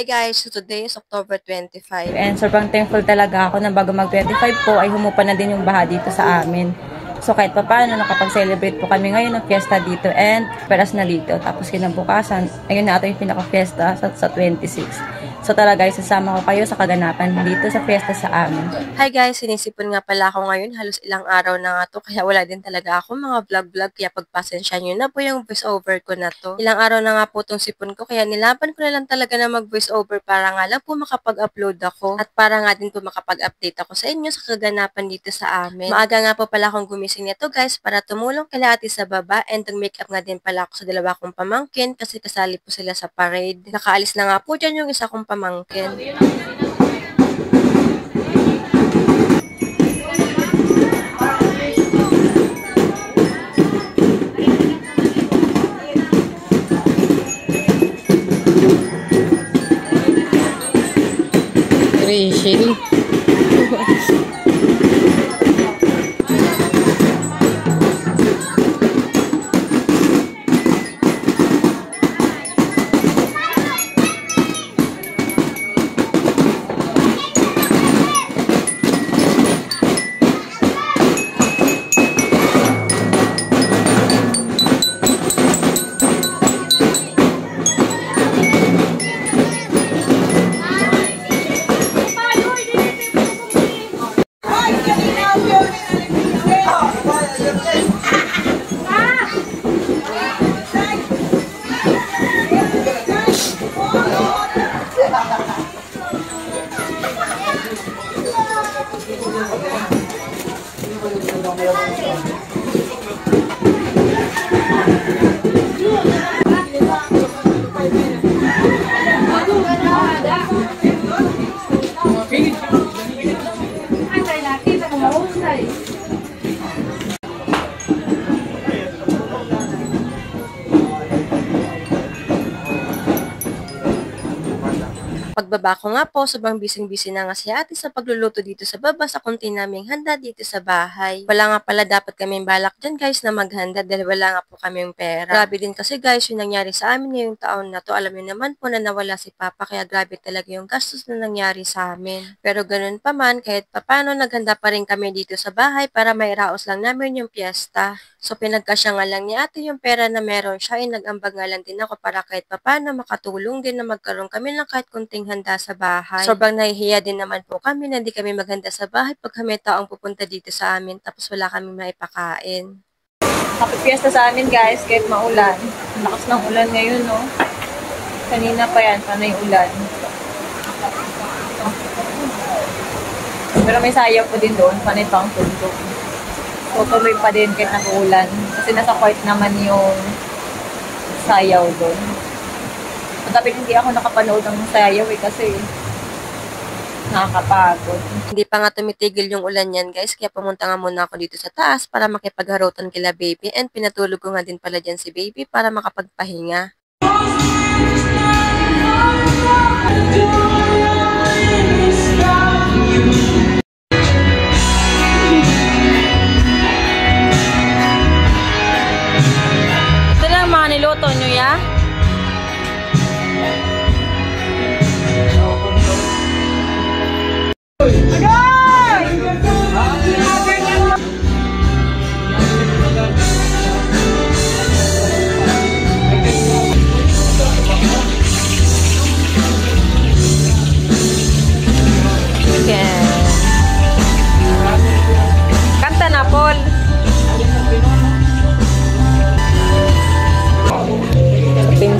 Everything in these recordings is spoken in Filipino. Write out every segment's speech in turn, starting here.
Hi guys, so today is October 25. And sobrang thankful talaga ako na bago mag-25 po ay humupa na din yung baha dito sa amin. So kahit pa paano nakapag-celebrate po kami ngayon ng fiesta dito and peras na dito. Tapos kinabukasan, ayun na ito yung pinaka-fiesta sa 26. So tara guys, sasama ko kayo sa kaganapan dito sa fiesta sa amin. Hi guys, sinisipon nga pala ako ngayon. Halos ilang araw na nga to, kaya wala din talaga ako mga vlog-vlog. Kaya pagpasensya nyo na po yung voice over ko na to. Ilang araw na nga po tong sipon ko, kaya nilaban ko na lang talaga na mag-voice over para nga lang po makapag-upload ako. At para nga din po makapag-update ako sa inyo sa kaganapan dito sa amin. Maaga nga po pala akong gumising nito guys para tumulong kila ate sa baba and mag-makeup nga din pala ako sa dalawa kong pamangkin kasi kasali po sila sa parade. Nakaalis na nga po dyan yung isa kong pamangkin. Rachel. Pagbaba ko nga po, sobrang busy-busy na nga si ate sa pagluluto dito sa baba sa konti naming handa dito sa bahay. Wala nga pala dapat kaming balak dyan guys na maghanda dahil wala nga po kaming pera. Grabe din kasi guys yung nangyari sa amin ngayong taon na to. Alam niyo naman po na nawala si Papa kaya grabe talaga yung gastos na nangyari sa amin. Pero ganun pa man, kahit papano naghanda pa rin kami dito sa bahay para mairaos lang namin yung piyesta. So pinagkasya nga lang ni ate yung pera na meron siya ay nag-ambag nga lang din ako para kahit papano makatulong din na magkaroon kami ng kahit kunting handa sa bahay. Sobrang nahihiya din naman po kami na hindi kami maghanda sa bahay pag kami taong pupunta dito sa amin tapos wala kami maipakain. Happy fiesta sa amin guys, kahit maulan. Lakas ng ulan ngayon, no? Kanina pa yan, panay ulan. Pero may sayaw po din doon, panay pang tundok. So tuloy pa din kahit nag-uulan. Kasi nasa quiet naman yung sayaw doon. Tapi hindi ako nakapanood ng sayaw kasi nakakapagod. Hindi pa nga tumitigil yung ulan yan guys, kaya pumunta nga muna ako dito sa taas para makipagharutan kila baby and pinatulog ko nga din pala dyan si baby para makapagpahinga. Ito lang mga niluto nyo ya? Kanta na, Paul.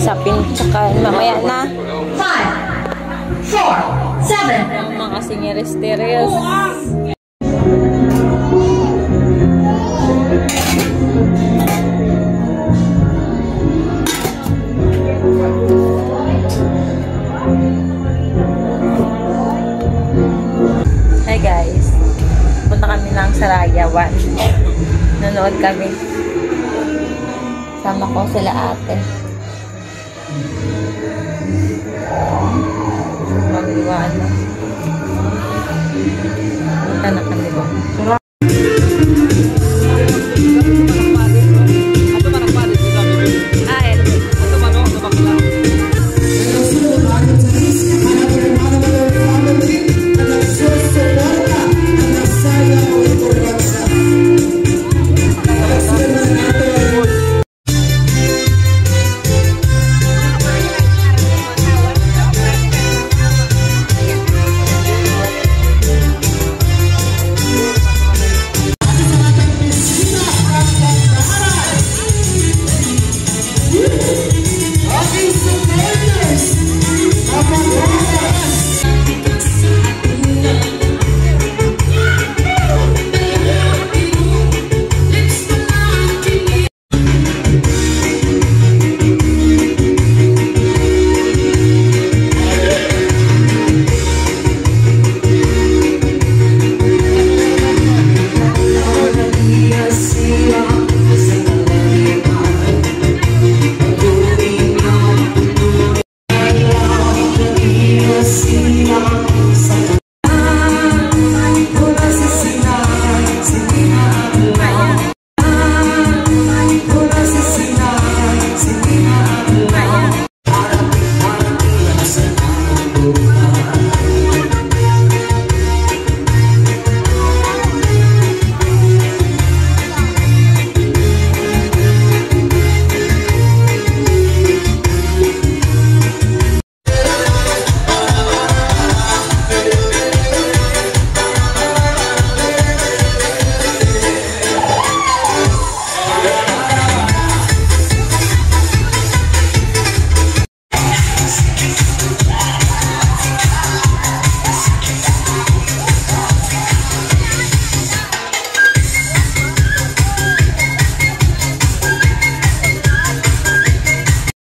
Sapin, tsaka mamaya na. 5, 4, 7. Mga singeristerios. Hi guys. Punta kami ng Sarayawan. Nanood kami. Sama ko sila ate. Magdiwaan na. Punta na kami doon.